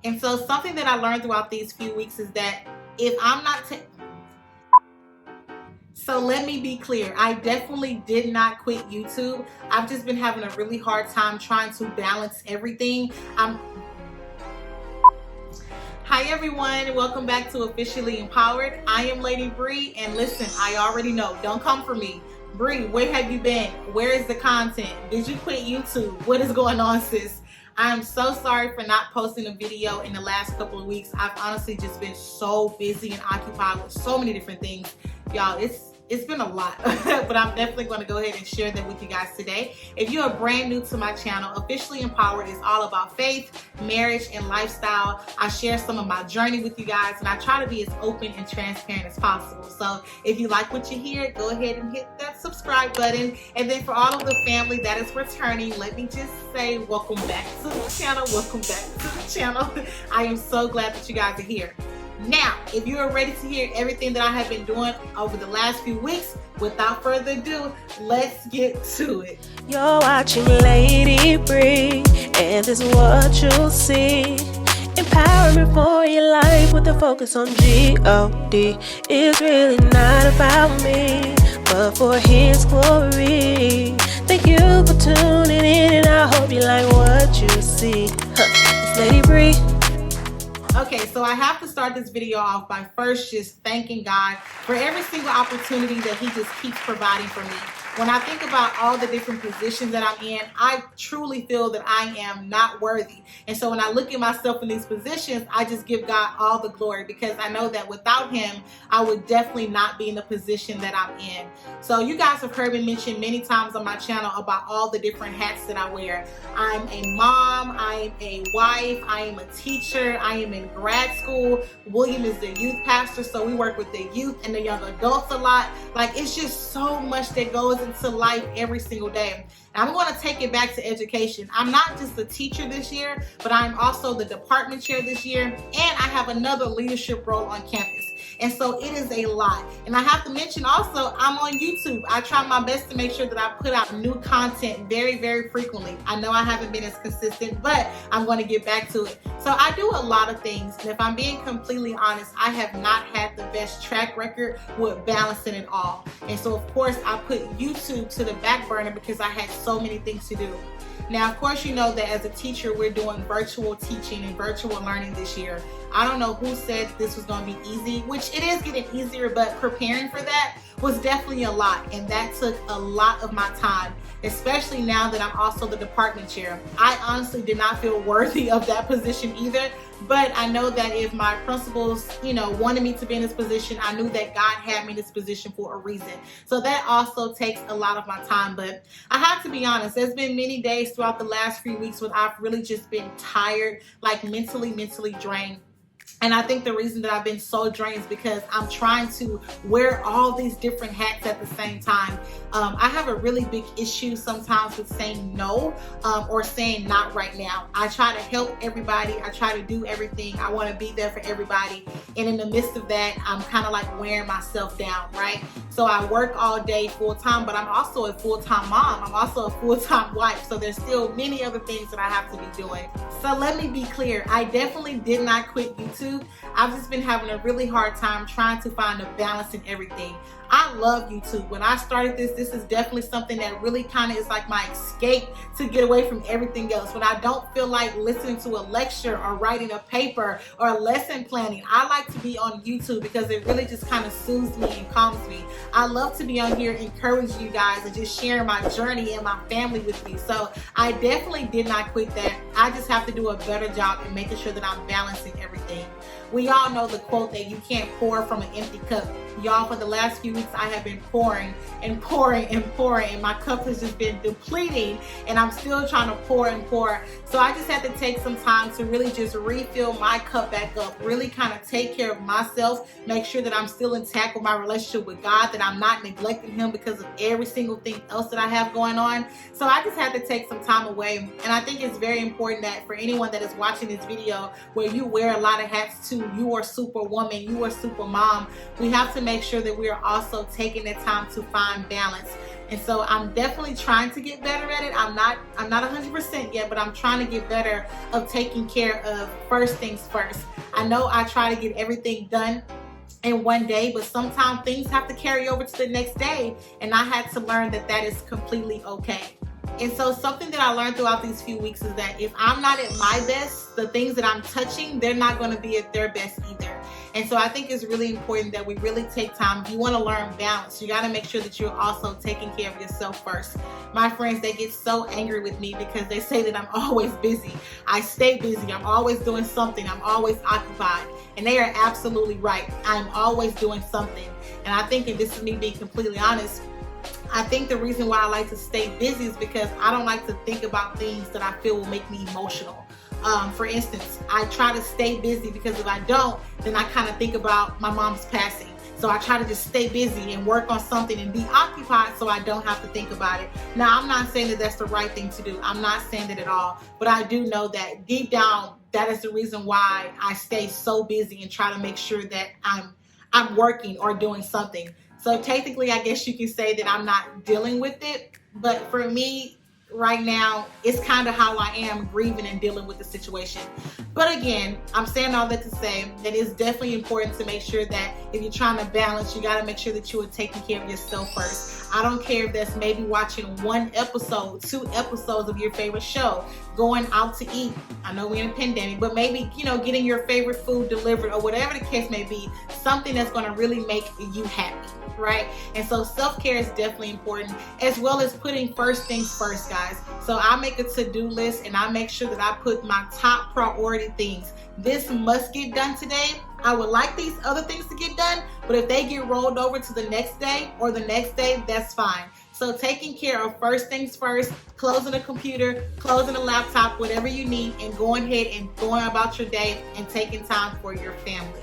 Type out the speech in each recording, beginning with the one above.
And so something that I learned throughout these few weeks is that if I'm not so let me be clear, I definitely did not quit YouTube. I've just been having a really hard time trying to balance everything. Hi everyone, welcome back to Officially Empowered. I am Lady Bree, and listen, I already know, don't come for me. Bree, where have you been? Where is the content? Did you quit YouTube? What is going on, sis? I'm so sorry for not posting a video in the last couple of weeks. I've honestly just been so busy and occupied with so many different things. Y'all, it's been a lot, but I'm definitely going to go ahead and share that with you guys today. If you are brand new to my channel, Officially Empowered is all about faith, marriage, and lifestyle. I share some of my journey with you guys, and I try to be as open and transparent as possible. So if you like what you hear, go ahead and hit that subscribe button. And then for all of the family that is returning, let me just say welcome back to the channel. Welcome back to the channel. I am so glad that you guys are here. Now, if you are ready to hear everything that I have been doing over the last few weeks, without further ado, let's get to it. You're watching Lady Bree, and this is what you'll see. Empowerment for your life with a focus on G-O-D. It's really not about me, but for His glory. Thank you for tuning in, and I hope you like what you see. It's Lady Bree. Okay, so I have to start this video off by first just thanking God for every single opportunity that He just keeps providing for me. When I think about all the different positions that I'm in, I truly feel that I am not worthy. And so when I look at myself in these positions, I just give God all the glory, because I know that without Him, I would definitely not be in the position that I'm in. So you guys have heard me mention many times on my channel about all the different hats that I wear. I'm a mom, I am a wife, I am a teacher, I am in grad school. William is the youth pastor, so we work with the youth and the young adults a lot. Like, it's just so much that goes into life every single day. And I'm going to take it back to education. I'm not just a teacher this year, but I'm also the department chair this year, and I have another leadership role on campus. And so it is a lot. And I have to mention also, I'm on YouTube. I try my best to make sure that I put out new content very, very frequently. I know I haven't been as consistent, but I'm going to get back to it. So I do a lot of things. And if I'm being completely honest, I have not had the best track record with balancing it all. And so of course I put YouTube to the back burner because I had so many things to do. Now, of course, you know that as a teacher, we're doing virtual teaching and virtual learning this year. I don't know who said this was going to be easy, which it is getting easier, but preparing for that was definitely a lot. And that took a lot of my time, especially now that I'm also the department chair. I honestly did not feel worthy of that position either. But I know that if my principals, wanted me to be in this position, I knew that God had me in this position for a reason. So that also takes a lot of my time. But I have to be honest, there's been many days throughout the last few weeks when I've really just been tired, like mentally drained. And I think the reason that I've been so drained is because I'm trying to wear all these different hats at the same time. I have a really big issue sometimes with saying no or saying not right now. I try to help everybody. I try to do everything. I want to be there for everybody. And in the midst of that, I'm kind of like wearing myself down, right? So I work all day full time, but I'm also a full-time mom. I'm also a full-time wife. So there's still many other things that I have to be doing. So let me be clear. I definitely did not quit YouTube. I've just been having a really hard time trying to find a balance in everything. I love YouTube. When I started this is definitely something that really kind of is like my escape to get away from everything else. When I don't feel like listening to a lecture or writing a paper or lesson planning, I like to be on YouTube because it really just kind of soothes me and calms me. I love to be on here encouraging you guys and just sharing my journey and my family with you. So I definitely did not quit that. I just have to do a better job in making sure that I'm balancing everything. We all know the quote that you can't pour from an empty cup. Y'all, for the last few weeks, I have been pouring and pouring and pouring, and my cup has just been depleting, and I'm still trying to pour and pour. So I just had to take some time to really just refill my cup back up, really kind of take care of myself, make sure that I'm still intact with my relationship with God, that I'm not neglecting Him because of every single thing else that I have going on. So I just had to take some time away, and I think it's very important that for anyone that is watching this video where you wear a lot of hats too, you are superwoman, you are super mom, we have to make sure that we are also taking the time to find balance. And so I'm definitely trying to get better at it. I'm not 100% yet, but I'm trying to get better of taking care of first things first. I know I try to get everything done in one day, but sometimes things have to carry over to the next day, and I had to learn that that is completely okay. And so something that I learned throughout these few weeks is that if I'm not at my best, the things that I'm touching, they're not going to be at their best either. And so I think it's really important that we really take time. If you want to learn balance, you got to make sure that you're also taking care of yourself first. My friends, they get so angry with me because they say that I'm always busy. I stay busy. I'm always doing something. I'm always occupied. And they are absolutely right. I'm always doing something. And I think, and this is me being completely honest, I think the reason why I like to stay busy is because I don't like to think about things that I feel will make me emotional. For instance, I try to stay busy because if I don't, then I kind of think about my mom's passing. So I try to just stay busy and work on something and be occupied so I don't have to think about it. Now, I'm not saying that that's the right thing to do. I'm not saying that at all. But I do know that deep down, that is the reason why I stay so busy and try to make sure that I'm working or doing something. So technically, I guess you can say that I'm not dealing with it. But for me, right now, it's kind of how I am grieving and dealing with the situation. But again, I'm saying all that to say that it's definitely important to make sure that if you're trying to balance, you got to make sure that you are taking care of yourself first. I don't care if that's maybe watching 1 episode, 2 episodes of your favorite show, going out to eat. I know we're in a pandemic, but maybe, getting your favorite food delivered or whatever the case may be, something that's going to really make you happy, right? And so self-care is definitely important, as well as putting first things first, guys. So I make a to-do list and I make sure that I put my top priority things. This must get done today. I would like these other things to get done, but if they get rolled over to the next day or the next day, that's fine. So taking care of first things first, closing the computer, closing the laptop, whatever you need, and going ahead and going about your day and taking time for your family.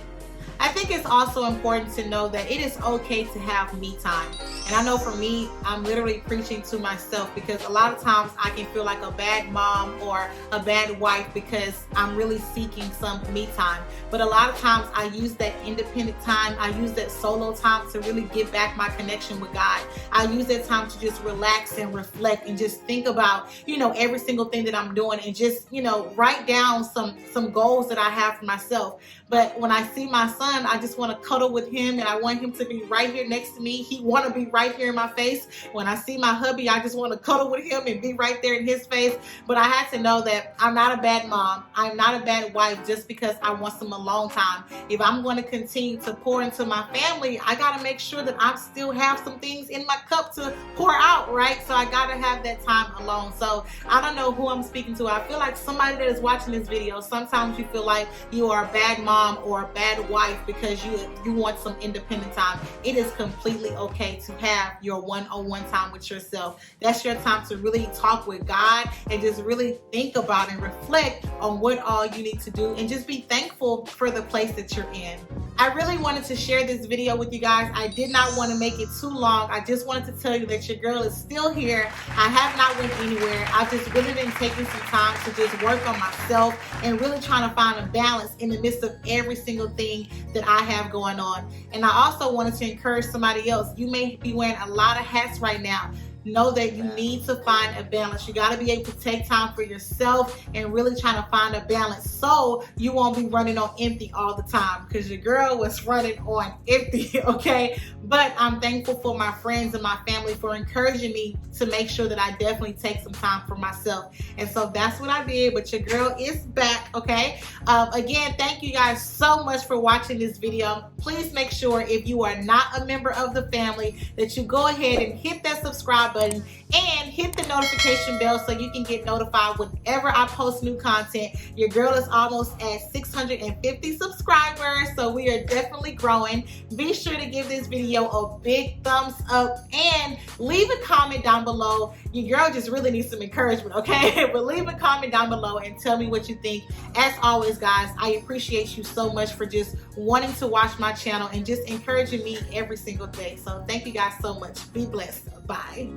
I think it's also important to know that it is okay to have me time. And I know for me, I'm literally preaching to myself because a lot of times I can feel like a bad mom or a bad wife because I'm really seeking some me time. But a lot of times I use that independent time, I use that solo time to really get back my connection with God. I use that time to just relax and reflect and just think about, every single thing that I'm doing and just, write down some goals that I have for myself. But when I see my son, I just want to cuddle with him and I want him to be right here next to me. He want to be right here in my face. When I see my hubby, I just want to cuddle with him and be right there in his face. But I had to know that I'm not a bad mom. I'm not a bad wife just because I want some alone time. If I'm going to continue to pour into my family, I got to make sure that I still have some things in my cup to pour out, right? So I got to have that time alone. So I don't know who I'm speaking to. I feel like somebody that is watching this video, sometimes you feel like you are a bad mom or a bad wife because you want some independent time. It is completely okay to have your one-on-one time with yourself. That's your time to really talk with God and just really think about and reflect on what all you need to do and just be thankful for the place that you're in. I really wanted to share this video with you guys. I did not want to make it too long. I just wanted to tell you that your girl is still here. I have not went anywhere. I've just really been taking some time to just work on myself and really trying to find a balance in the midst of every single thing that I have going on. And I also wanted to encourage somebody else. You may be wearing a lot of hats right now. Know that you need to find a balance. You got to be able to take time for yourself and really trying to find a balance so you won't be running on empty all the time, because your girl was running on empty, okay? But I'm thankful for my friends and my family for encouraging me to make sure that I definitely take some time for myself. And so that's what I did, but your girl is back, okay? Again, thank you guys so much for watching this video. Please make sure if you are not a member of the family that you go ahead and hit that subscribe button and hit the notification bell so you can get notified whenever I post new content. Your girl is almost at 650 subscribers, so we are definitely growing. Be sure to give this video a big thumbs up and leave a comment down below. Your girl just really needs some encouragement, okay? But leave a comment down below and tell me what you think. As always, guys, I appreciate you so much for just wanting to watch my channel and just encouraging me every single day. So thank you guys so much. Be blessed. Bye.